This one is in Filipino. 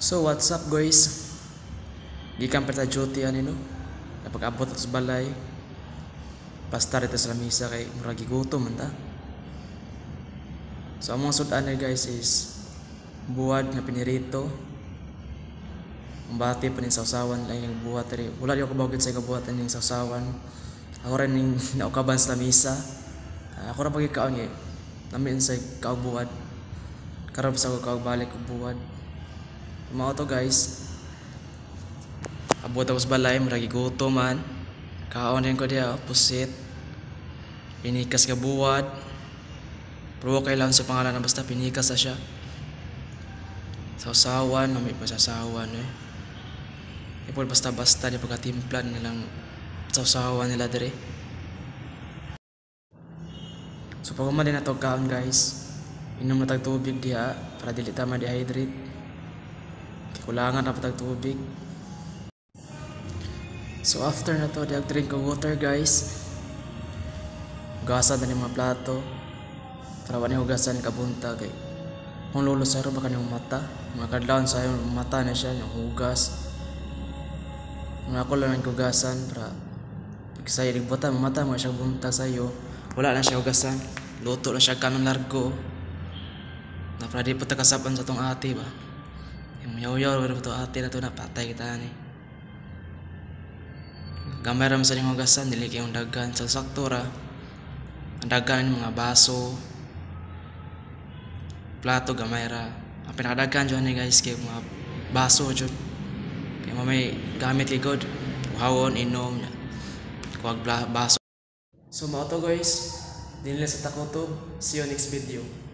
So what's up guys? Gikan pa ta duty ani no. Napag-abot sa balay. Pastar ito sa lamisa kay murag gigutom man ta. So among sudan guys is buwad nga pinirito. Ang bati pa ning sawsawan lang yung buhat rin. Wala di ako kabawagid sa kabuhatan ning sawsawan. Ako rin ning naukaban sa lamisa. Ako ra pagikaon eh. Namin sa kaubuad. Karab sa ko balik og buwad. Mao to guys. Abot ako sa balay, maragi gutom man. Kaon din ko diya, pusit. Pinikas ka buwad. Pero okay lang sa pangalan na basta pinikas na siya. Sausawan, may pasasawan eh. Ipol basta-basta di pagkatimplan nilang sausawan nila dire. So pag din na to kaon guys, inom na tag tubig diha para dili ta ma-dehydrate. Kulangan na patag tubig. So after na to, diag drink of water guys. Hugasan na mga plato. Para wala hugasan kabunta kay kung lulos sa baka yung mata. Mga kadlaon sa yung mata na siya, yung hugas. Mga ako lang ang hugasan para pag sa'yo nagbuta, mata mo siya bunta sa'yo. Wala na siya hugasan. Luto na siya kanong largo. Na para di po takasapan sa tong ate ba. Yung yaw-yaw pero ito ate na to na patay kita ni. Gamay ram sa niyong hugasan, dili kayong dagan sa saktura. Ang dagan mga baso, plato gamay ra. Ang pinakadagan dyan ni guys kay mga baso dyan. Kaya may gamit ligod, hawon, inom, kuwag baso. So mga to guys, dinila sa takotob. See you next video.